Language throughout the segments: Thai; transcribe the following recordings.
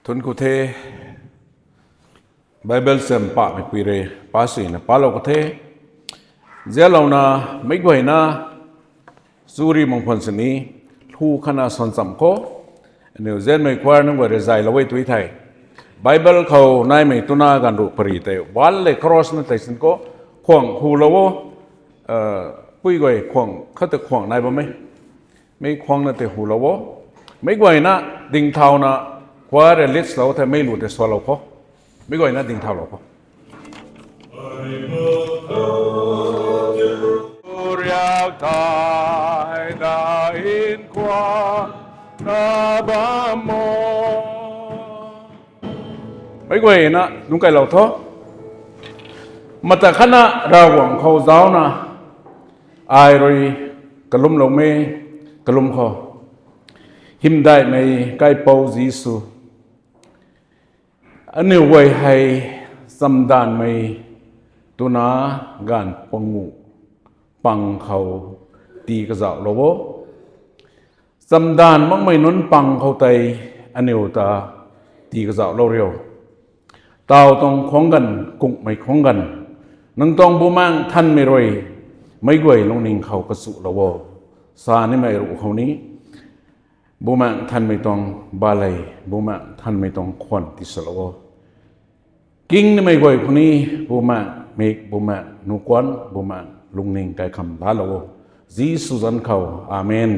ทุนกุเทไบเบิลเซมปะไม่ปีเรปาสีนะปาโลกุเทเจลาวนาไม่กวยนะซูรีมงคลสนีทูขณะสอนสัมโคนิวเซนไม่กว่านึกว่าเรใจละเวทุยไทยไบเบิลเขาในไม่ตุนากันรุปรีเตวันเล่ครอสนั่นแต่สินก็ขวางฮูละวปุ้ยกวยขวางเขาแต่ขวางในบ่ไม่ขวางนั่นแต่ฮูละวไม่กวยนะดิ่งเท้านะกว่าเรลิสเราแต่ไม่รู้แต่สวเราพอไม่ก่อยนะดิ่งเท้าเราพอเรียกตายได้อินกว่านาบามโมไม่ก่อยนะนุ่งไก่เราท้อมาแต่ขณะเราหวังเขาเจ้านะไอรอยกระลุมลงเมกระลุมคอหิมได้ในใกล้เปาจีสูอันนี้ไว้ให้สำดานไม่ตุนาการปังงูปังเขาตีกระจาโลโบสำดานมักไม่นุนปังเขาไตอันนี้ตาตีกระจาโลเรียวเต่าต้องคล้องกันกุกไม่คล้องกันนังต้องบูมังท่านไม่รวยไม่กวยลงนิ่งเขากระสุโลโบสานี่ไม่รู้เขานี้บูมังท่านไม่ต้องบาลัยบูมังท่านไม่ต้องควันติสโลโบกิงนี่ไม่กวยคนนี้บูมังเมกบูมังนุกวนบูมังลุงนิ่งไก่คำลาโลโบจีสุจันเขาอาเมน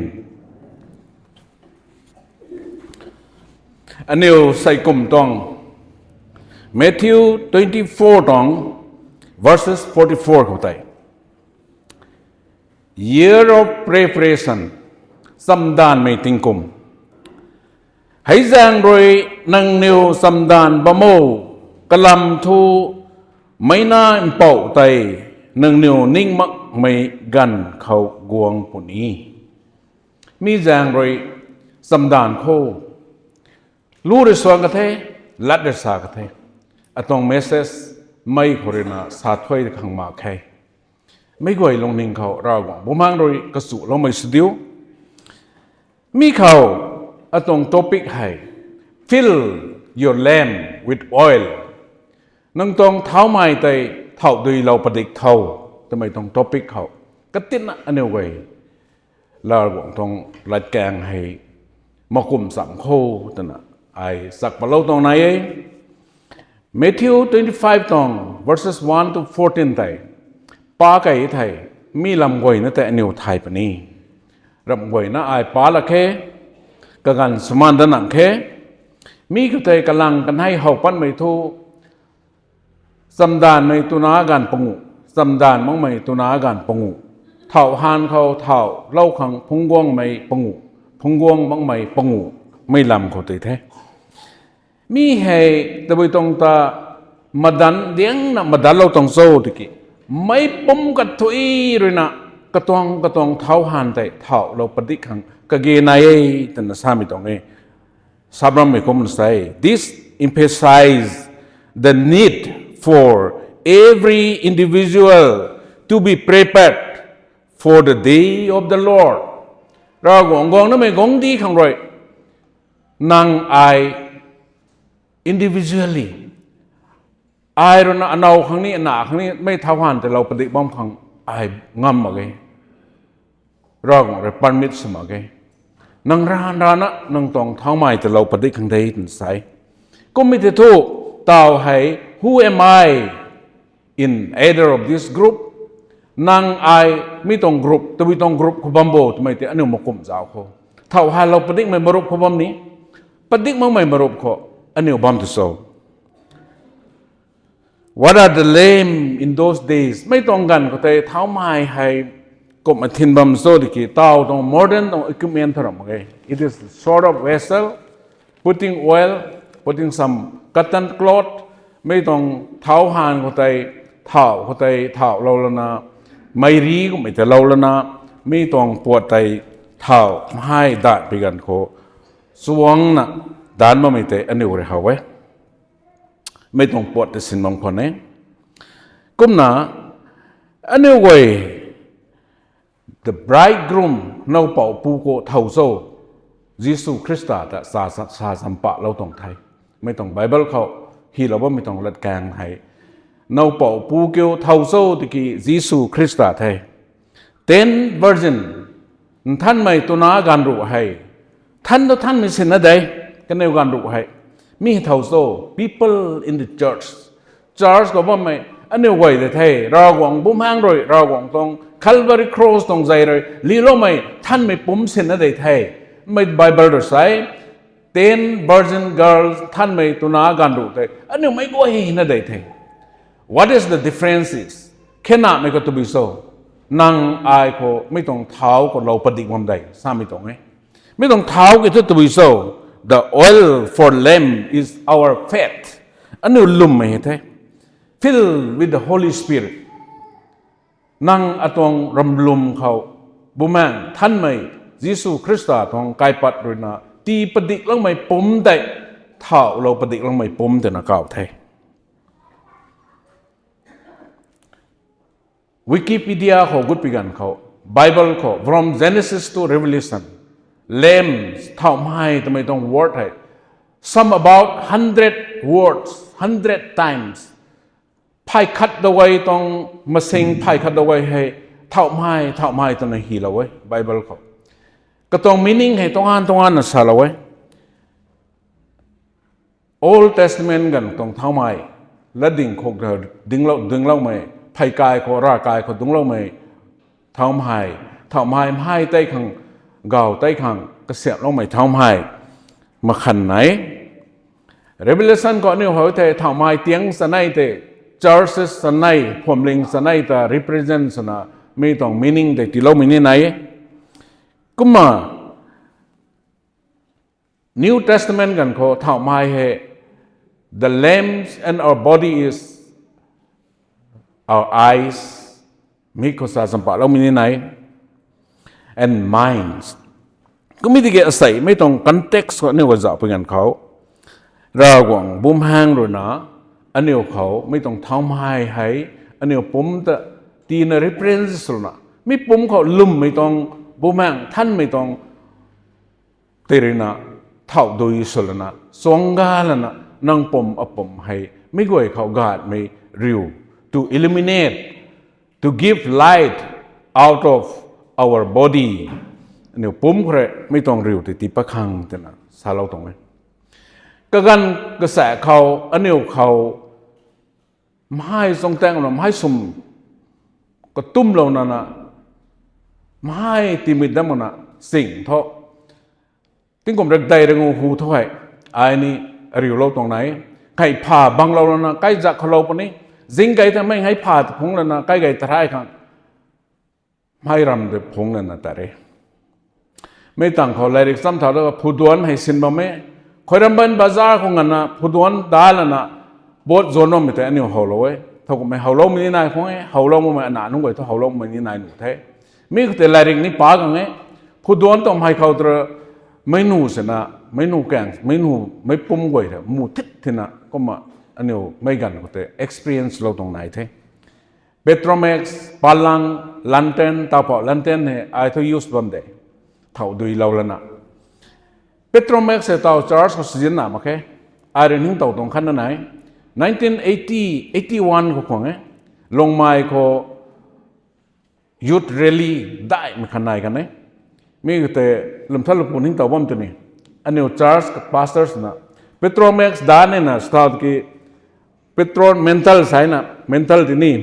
อันนี้ใส่กลุ่มต้องMatthew 24 tong verses 44 เข้าใจ Year of preparation สำดานไม่ติงกุมให้แจงโดยนังนิวสำดานบะโมกะลำทูไม่น่าเป่าไตนังนิวนิ่งมักไม่กันเขากวงปุ่นี้มีแจงโดยสำดานโครู้ได้สวงกะเทลัดได้สากะเทอตองเมสเซสไม่ขอเรนาสาถวยขังมาแค่ไม่กวยลงนิ่งเขาเราหวังบุมังโดยกระสุเราไม่สุดิวมีเขาอตองโตปิกให้ fill your lamp with oil นั่งตองเท้าไม้แต่เท้าโดยเราประดิษฐ์เท้าทำไมต้องโตปิกเขากระตินนะอันนี้ไว้เราหวังต้องรัดแกงให้มากุมสัมโคตั้งนะไอสักปะเล่าตรงไหนMatthew 25 tong verses 1 to 14 ไทยป้าไก่ไทยมีลำกวยนะแต่นิวไทยปนี้ลำกวยนะไอป้าละแค่กันสมานดันแค่มีก็แต่กำลังกันให้เขาปั้นไม่ทูสำดานไม่ตุนาการปงูสำดานมั่งไม่ตุนาการปงูเท่าหานเขาเท่าเล่าขังพงกวงไม่ปงูพงกวงมั่งไม่ปงูไม่ลำเขาตีแท้มีให้แต่ไปตรงตามาดันเดียงนะมาดันเราต้องโซ่ตะกี้ไม่ปุ่มกัดทุยเลยนะกระตองเท้าหันแต่เท้าเราปฏิขังกะเกนายแต่น่ะสามีตรงนี้สาบรามไม่คมใส่ this emphasize the need for every individual to be prepared for the day of the Lord เรากงนั่นไม่กงดีขังเลยนางไอindividually ไอ้เราเอาครั้งนี้หนาครั้งนี้ไม่เท่าหันแต่เราปฏิบัติครั้งไอ้งำมาไงเราของเราปันมิตรสมัยนังรานะนังตองเท่าใหม่แต่เราปฏิครั้งใดถึงใสก็ไม่ได้ทุกเต่าให้ who am I in either of this group นังไอ้ไม่ต้องกรุ๊ปแต่ไม่ต้องกรุ๊ปขบัมโบทำไมแต่อันนี้มาคุมเจ้าเขาเท่าให้เราปฏิไม่มารบขบัมนี้ปฏิมั่งไม่มารบเขาอันนี้บัมตุโซ What are the lame in those days ไม่ต้องกันก็แต่เท้าไม้ให้กบมาทินบัมโซดิกีเต้าต้อง modern ต้อง equipment เท่านั้นไง It is sort of vessel putting oil putting some cotton cloth ไม่ต้องเท้าหานก็แต่เท้าเราละนะไม่รีก็ไม่แต่เราละนะไม่ต้องปวดแต่เท้าให้ดัดไปกันโคสวงนะดานมาไม่แต่อันนี้เราไว้ไม่ต้องปวดแต่สิ่งบางคนเนี่ยกุมนะอันนี้ไว้ the bridegroom เราเป่าปูโกเท่าโซยิสุคริสต์แต่สาสัมปะเราต้องไทย ไม่ต้องไบเบิลเขาฮีเราว่าไม่ต้องรัดแกงให้เนาเป่าปูเกียวเท่าโซ่ตะกี้ยิสุคริสต์ไทย10 virgin ท่านไม่ตัวน้าการรู้ให้ท่านไม่เสนอะไรกันในการรู้ให้มีเท่าโซ่ people in the church ก็ว่าไม่อันนี้ไว้แต่ไทยเราหวังบุ้มห้างเลยเราหวังตรง Calvary Cross ตรงใจเลยลีโลไม่ท่านไม่ปุ่มเสนอะไรไทยไม่ไบเบิลใส่10 virgin girls ท่านไม่ตัวน้าการรู้ไทยอันนี้ไม่ก็เห็นอะไรไทย What is the differences แค่นั้นไม่ก็ตัวบิโซนางอายก็ไม่ต้องเท้าก็เราปฏิบัติได้สามีตรงไหมไม่ต้องเท้าก็ตัวบิโซ The oil for lamp is our faith อันนี้ลุ่มไม่เห็นไทย Filled with the Holy Spirit นางอตวงรำลุมเขาบุแมงท่านไม่ยิสุคริสต์ทองกายปัดด้วยนะตีปฏิลังไม่ปุ่มได้เท้าเราปฏิลังไม่ปุ่มแต่นักข่าวไทยWikipedia เขากุดปีกันเขา Bible เขา from Genesis to Revelation lamps เท่าไม้ทำไมต้อง word ให้ some about 100 words 100 times ไพ่คัดเอาไว้ต้องมาเซ็งไพ่คัดเอาไว้ให้เท่าไม้ต้องในฮีเราไว้ Bible เขาก็ต้อง meaning ให้ต้องอ่านนะสาเราไว้ Old Testament กันต้องเท่าไม้และดิ่งโคกดึงเล่าไม่ไผ่กายเขาร่างกายเขาต้องเล่าไม่เท้าไม้ใต้ขังเก่าใต้ขังกระเสียบเล่าไม่เท้าไม้มาขันไหน Revelation ก่อนนี่เขาเท้าไม้เตียงสนัยเต churches สนัยผมลิงสนัยแต่ represent สนะไม่ต้อง meaning แต่ที่เราไม่นี่ไหนก็มา New Testament กันเขาเท้าไม้ให้ the lamps and our body is our eyes มีข้อสารสัมผัสเรามีไหน and minds ก็มีที่เกี่ยวใส่ไม่ต้อง context ก็เนี่ยว่าจะเป็นกันเขาเราหวังบุ้มห้างหรือนะอันนี้เขาไม่ต้องทำให้อันนี้ปุ่มแต่ตีน represent สุดนะไม่ปุ่มเขาลุ่มไม่ต้องบุ้มห้างท่านไม่ต้องเตรินะเท่าโดยสุดนะสวงกาลนะนั่งปุ่มอปุ่มให้ไม่ก่อยเขากาดไม่ริวto illuminate, to give light out of our body เนี่ยปุ่มเขาไม่ต้องริวแต่ตีประคังแต่นะสาเราตรงไหมก็กันกระแสเขาอันนี้เขาไม่ทรงแต่งเราไม่สมก็ตุ้มเรานั่นนะไม่ตีมิดได้หมดนะสิ่งเท่าติ้งกลมเด็กใดเรื่องหูเท่าไหร่ไอ้นี่ริวเราตรงไหนใครผ่าบังเราแล้วนะใกล้จะเขาเราปนี้จิงไก่ทำไมให้ผ่าพงแล้วนะใกล้ๆตรายขังไม่รำเดือพงแล้วนะแต่เรไม่ต่างเขาเลยซ้ำเท่าแล้วผู้ดวนให้สินบ่แม่คอยรำบันบาซาร์ของกันนะผู้ดวนดาแล้วนะบทโซนน้องไม่แต่อันนี้เขาเลยถ้าก็ไม่เขาลงมีนายของไอ้เขาลงมาอันนั้นนุ่งไว้ถ้าเขาลงมีนายหนุ่มเท่มีแต่เลยนี่ป้ากันไงผู้ดวนต้องให้เขาตระไม่หนูสินะไม่หนูแกงไม่หนูไม่ปุ่มไว้เถอะมูทิศที่นะก็มาอันนี้ไม่กันก็แต่ experience เราตรงไหนเท่ Petromax พลัง lantern ตาพอ lantern เนี่ยไอ้ที่ use บันเดเท่าดูเราแล้วนะ Petromax เท่า charge เขาสินนะมั้งแค่ไอ้เรื่องนี้เท่าตรงขั้นนั้นไหน1980 81ก็คงเอ๊ะลงมาเขา youth rally ได้ไม่ขนาดกันเนี่ยมีก็แต่ลำทัลปุ่นนี้เท่าบ้างตัวนี้อันนี้ charge กับ pastors นะ Petromax ด้านเนี่ยนะสตาร์ทกี่Petrol mental ใช่นะ mental ที่นี่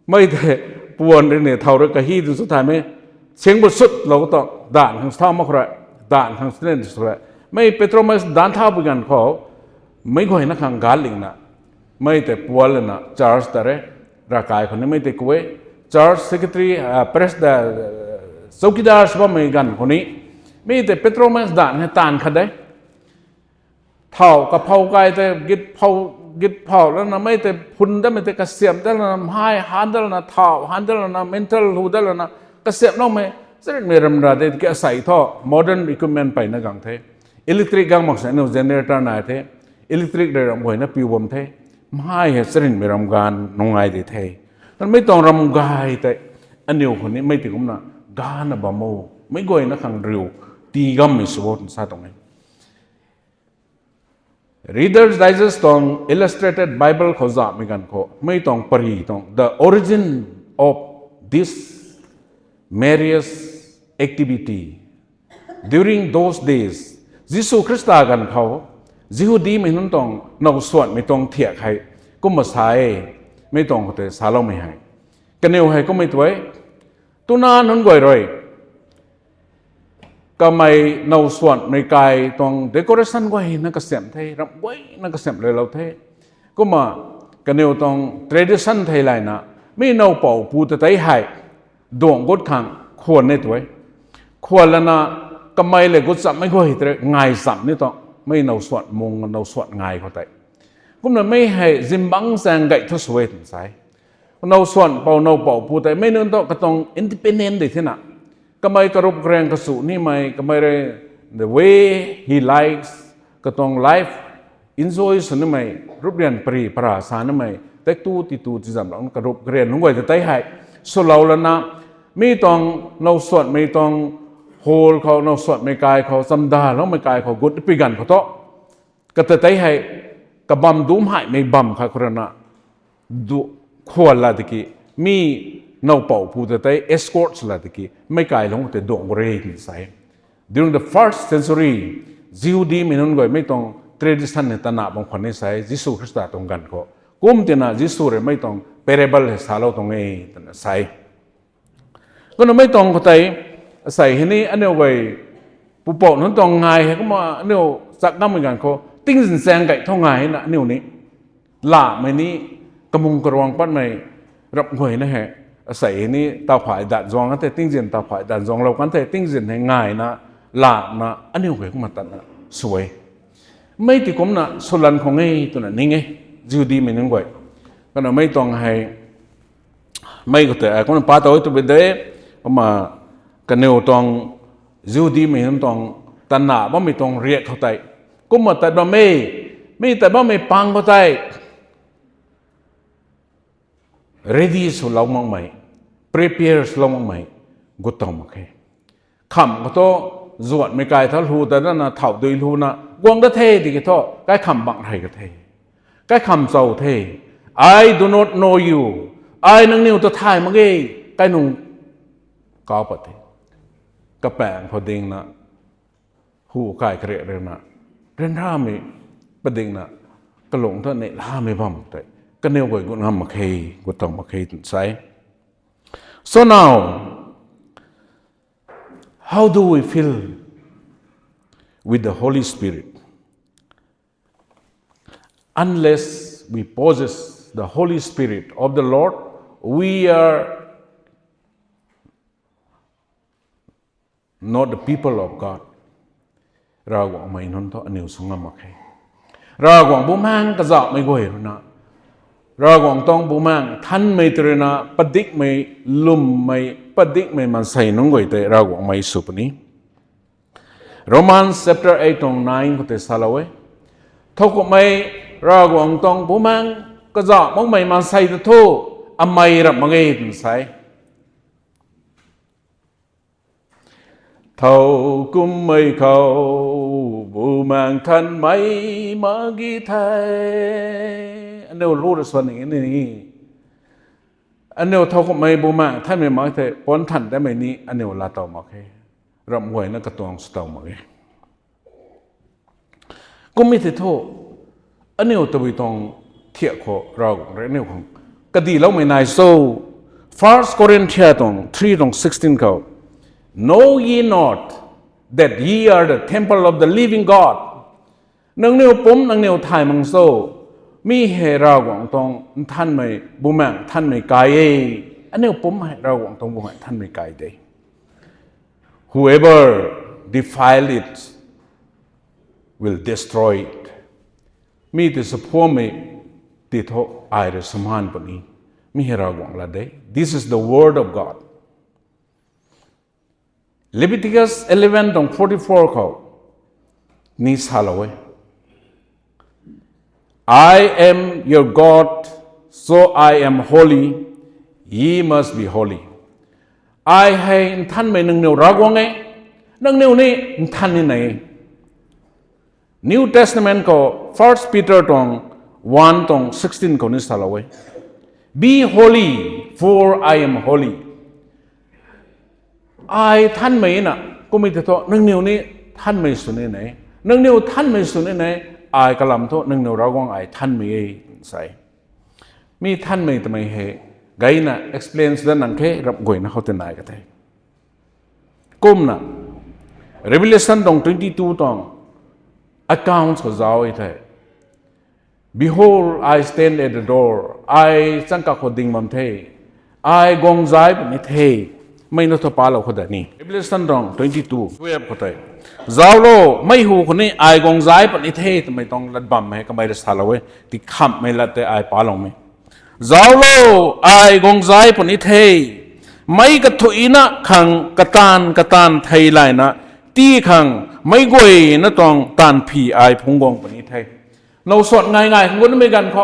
ไม่แต่ปวนเนี่ยเท่าไรก็ฮีดสุดท้ายไหมเสียงบทสุดเราก็ต้องด่านทางสตาร์มากเลยด่านทางสเตนสุดเลยไม่ Petromax ด่านเท่าไปกันเขาไม่ค่อยนักขังกาลิงนะไม่แต่ปวนเลยนะ Charles แต่เร่ร่างกายคนนี้ไม่แต่กุย Charles Secretary President สุกิดาสบไม่กันคนนี้ไม่แต่ Petromax ด่านให้ตานขัดได้เท่ากับเผาไก่แต่กิดเผาแล้วนะไม่แต่พุนได้ไม่แต่กระเสียมได้แล้วนะไฮฮันได้แล้วนะเท่าฮันได้แล้วนะเมนทัลหูได้แล้วนะกระเสียมน้องไม่เสร็จไม่รำราได้แกใส่ท่อโมเดิร์นอุปกรณ์ไปนะกังเทอิเล็กทริกกังมักเสนอเจเนเรเตอร์นายเทอิเล็กทริกได้รำบ่อยนะปิวบมเทไม่เห็นเสร็จไม่รำการน้องไงได้เทนั่นไม่ต้องรำกายแต่อันเดียวคนนี้ไม่ถึงนะกานะบะโมไม่ก่อยนะขังเร็วตีกัมไม่สวดซาตรงนี้ Reader's Digest ตอง Illustrated Bible เขาจะมีกันเขาไม่ต้องปรีต้อง The origin of this various activity during those days ยิสุคริสต์กันเขายิวดีไม่ต้องนอกส่วนไม่ต้องเถียกให้ก็มาใช้ไม่ต้องแต่สาเราไม่ให้กันเนียวให้ก็ไม่ตัวตัวนานนั้นก่อยเลยก็ไม่นอกส่วนไม่ไกลต้อง decoration ก็ให้นักเสียมไทยรับไว้นักเสียมเลยเราไทยก็มากันเนียวต้อง tradition ไทยไรนะไม่นอกเป่าปูแต่ไทยให้ดวงกดขังควรในตัวควรแล้วนะก็ไม่เลยกดสับไม่ค่อยแต่ง่ายสับนี่ต้องไม่นอกส่วนมงนอกส่วนง่ายเขาแต่ก็มันไม่ให้จิมบังแสงไก่ทุสเวทใส่นอกส่วนเป่านอกเป่าปูแต่ไม่นั่นต้องก็ต้อง independent ได้ที่น่ะก็ไม่กระรุบกระเรงกระสุนี่ไม่ก็ไม่ได้ the way he likes ก็ต้อง life enjoy สนี่ไม่รูปเรียนปรีปราสานี่ไม่แต่ตู้ติตูจิจำเรากระรุบกระเรงนุ่งไว้แต่ไต้ให้ส่วนเราแล้วนะไม่ต้องนอกส่วนไม่ต้องโฮลเขานอกส่วนไม่กายเขาสัมดาแล้วไม่กายเขากุดปีกันเขาโตก็แต่ไต้ให้กับบำดูมหายไม่บำค่ะคนน่ะดูควรละตะกี้มีนอกเป่าพูดแต่ escorts ละตะกี้ไม่กายลงแต่ดวงเรนใส่ during the first century ยิวดีไม่นั่นก็ไม่ต้อง tradition ในตนาบางคนในใส่ยิสุคริสต์ตรงกันเขากุมเตนะยิสุเรไม่ต้อง parable ให้สาเราตรงนี้ใส่ก็ไม่ต้องเขาแต่ใส่ที่นี่อันเดียวไปผู้ปกนั้นต้องง่ายให้ก็มาอันเดียวสักน้ำเหมือนกันเขาติ้งสินแสงไก่ท่องง่ายนะอันเดียวนี้หล่าไม่นี้กระมุงกระวงปั้นไม่รับหวยนะฮะใส่นี่ตาผายดัดจองกันแต่ติ้งสินตาผายดัดจองเรากันแต่ติ้งสินให้ง่ายนะหล่านะอันเดียวหวยก็มาตัดนะสวยไม่ติดกลมนะส่วนลันของไอ้ตัวนั้นนี่ไงจิวดีไม่นึงไว้ก็เราไม่ต้องให้ไม่ก็แต่คนป้าตัวตัวเป็นเด็กมากันเนียวต้องจิวดีไม่ต้องตันหนาว่าไม่ต้องเรียกเขาใจก็มาแต่ว่าไม่แต่ว่าไม่ปังเขาใจ ready สุดเรามองไหม prepare สุดเรามองไหมก็ต้องมาแค่คำก็ต้องจวดไม่ไกลถ้ารู้แต่นั่นนะเท่าโดยรู้นะกวางก็เท่ดีก็ท่อใกล้คำบังไทยก็เท่ใกล้คำเจ้าเท่ I do not know you I นั่งนิ้วตัวท้ายมั้งใกล้นุ่งก้าวปฏิกระแปงพอดิ่งนะหูกายเครียดเลยนะเรื่องท่ามีประเด็นนะกระหลงท่านในท่าไม่บ้าแต่ก็เนียวกว่ากุนทำมาเคยกุต้องมาเคยถึงใส่ so now how do we feel with the Holy Spirit unless we possess the Holy Spirit of the Lord we are not the people of God เราหวังไม่นั่นต้องอันเดียวสงฆ์มาแค่เราหวังบุมังกระจอกไม่ก่อยนะเราหวังต้องบุมังท่านไม่ตระหนักปฏิกไม่ลุ่มไม่ปฏิกไม่มันใส่น้องก่อยแต่เราหวังไม่สุปนี้ Romans chapter 8 ตรง 9 ก็เตสาลาเวทุกไม่เราหวังต้องบุมังกระจอกมั่งไม่มันใส่ตัวทูอเมย์รับมังเองใส่เท่ากุมไม่เขาบูมังท่านไม่มากีไทยอันเดียวรู้ส่วนอย่างนี้อันเดียวเท่ากุมไม่บูมังท่านไม่มากีไทยปนท่านได้ไหมนี้อันเดียวลาเต่ามาแค่รำหวยนักกระตวงสเต่ามาแค่กุมไม่ติดโทษอันเดียวตัววิตองเที่ยขอเราเรื่องนี้ของกดีแล้วไม่นายโซ่ First Corinthians ตรง3ตรง16เขา Know ye not that ye are the temple of the living God นังเนียวปุ่มนังเนียวไทยมังโซมีเหราหวังตรงท่านไม่บุมังท่านไม่กายอันเนียวปุ่มให้เราหวังตรงบุมังท่านไม่กายได้ Whoever defile it will destroy it มีแต่สะพวไม่ติดโทไอเรสมานปนี้มีเหราหวังละได้ This is the word of God Leviticus 11 ตรง 44 เขานี่สาลาเว I am your God so I am holy ye must be holy I ให้ท่านไม่นึงเนียวรักว่าไงนึงเนียวนี่ท่านนี่ไหน New Testament ko 1 Peter tong 1 tong 16 ko ni salaway. Be holy for I am holy. Aiท่านไม่น่ะก็มีแต่ตัวนึงนิ้วนี้ท่านไม่สุนีไหนนึงนิ้วท่านไม่สุนีไหนไอ้กะลำตัวนึงนิ้วเราก็ไอ้ท่านไม่ใส่มีท่านไม่ทำไมเหไงน่ะ explain ด้านนั้นแค่รับกวยนะเขาจะไหนกันได้กุมน่ะ Revelation ตรง22ตรง accounts ก็จะเอาไอ้ Behold I stand at the door I สังกัดคนดิ่งมันเท I กงใจเป็นเทไม่นึกถึงปาเราคนเดียวนี่ Revelation ตรง22เว็บคนเดียวเจ้าโลไม่หูคนนี้ไอ้กงใจเป็นเททำไมต้องรัดบัมให้ก็ไม่ได้สาระเว้ยที่ขับไม่รัดแต่ไอ้ปาลงไหมเจ้าโลไอ้กงใจเป็นเทไม่กระถุยนะขังกระตานไทยไรนะตีขังไม่กวยนะต้องตานผีไอ้พงกงเป็นเทเราสดง่ายๆของคนไม่กันเขา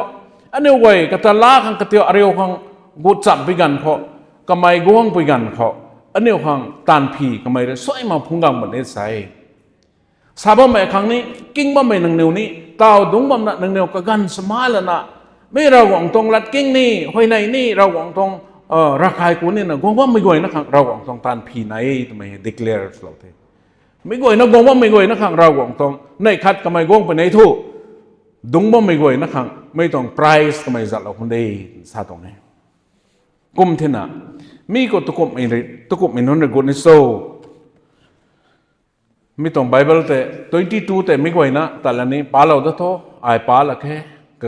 อันนี้กวยกระตาลาขังกระเตียวเรียวขังกูจับไปกันเขาก็ไม่กวงไปกันเขาอันนี้ขังตานผีก็ไม่ได้สวยมาพงกังเป็นใส่สาบไม่ครั้งนี้กิ้งบ่ไม่หนึ่งนิ้วนี้เต่าดุงบ่หนึ่งนิ้วก็กันสมาแล้วนะไม่เราหวังตรงรัดกิ้งนี่ห้อยในนี่เราหวังตรงราคากูนี่นะกวงว่าไม่กวยนะครับเราหวังตรงตานผีไหนทำไม declare เราเถอะไม่กวยนะกวงว่าไม่กวยนะครับเราหวังตรงในคัดก็ไม่กวงไปไหนทุกดุงบ่ไม่กวยนะครับไม่ต้อง price ก็ไม่จัดเราคนเดียวซาตรงนี้กุมที่น่ะมีก็ตุกุมไม่นนท์กุนิโซมีตรงไบเบิลแต่22แต่ไม่กวยนะแต่ละนี้ปาเราตัวโตไอปาละแค่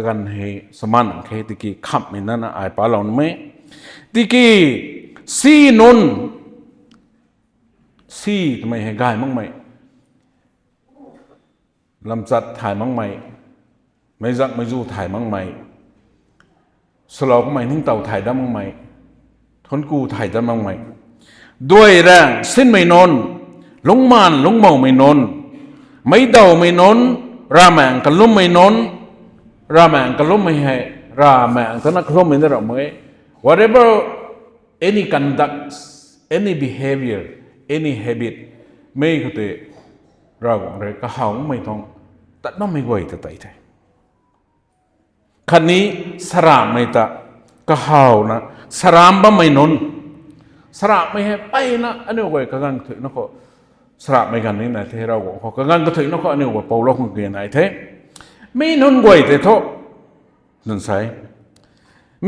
กันให้สมานแค่ที่กี่ขับไม่นั่นนะไอปาเราไม่ที่กี่ซีนนซีทำไมให้ง่ายมั้งไหมลำจัดถ่ายมั้งไหมไม่จักไม่จู่ถ่ายมั้งไหมสลอกไหมนิ่งเต่าถ่ายได้มั้งไหมทนกูถ่ายได้มั้งไหมด้วยแรงสิ้นไม่นนลงมันลงเมาไม่นนไม่เดาไม่นนราแมงกันล้มไม่นนราแมงกันล้มไม่ให้ราแมงกันนักล้มไม่ได้หรอกไหม whatever any conduct any behavior any habit ไม่ก็แต่เราอะไรก็หาไม่ต้องตัดน้ำไม่ไหวแต่ใจใจคันนี้สรามไม่ตะก็หานะสรามบ้าไม่นนสระไม่ให้ไปนะอันนี้ว่ากันถึงนะเขาสระไม่กันนี่นะที่เราบอกเขากันก็ถึงนะเขาอันนี้ว่าเปาโลคงเกียนไหนเท่ไม่นนกวยแต่ทนั่นใช่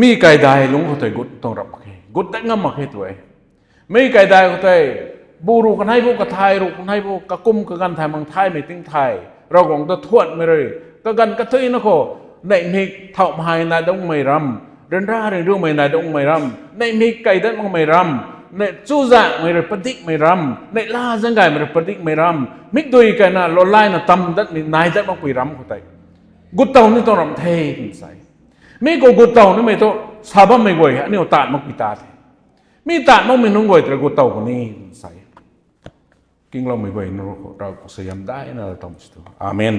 มีไก่ได้ลุงเขาแต่กุดต้องรับเขากุดแต่งำมาแค่ตัวไม่ไก่ได้เขาแต่บูรุกันให้พวกกระไทยรุกันให้พวกกระกุ้มกันไทยบางไทยไม่ติ้งไทยเราของตะทวดไม่เลยกันกระทึกนะเขาในนี้เท่าไม้นายต้องไม่รำเรื่องร่าเรื่องไม่นายต้องไม่รำในมีไก่ได้ต้องไม่รำในจูจ่าไม่ได้ปฏิกไม่รำในล่าจังไงไม่ได้ปฏิกไม่รำมิกด้วยกันนะลอยไล่นะตำดัดนายได้ต้องไปรำเขาแต่กุฏเต่านี่ต้องรำเทนใส่ไม่ก็กุฏเต่านี่ไม่ต้องสาบไม่กวยอันนี้เอาตาดมักปีตาเทมีตาดมักไม่นุ่งกวยแต่กุฏเต่าคนนี้ใส่กิ้งเราไม่กวยเราสยามได้นะเราต้องสุดอาเมน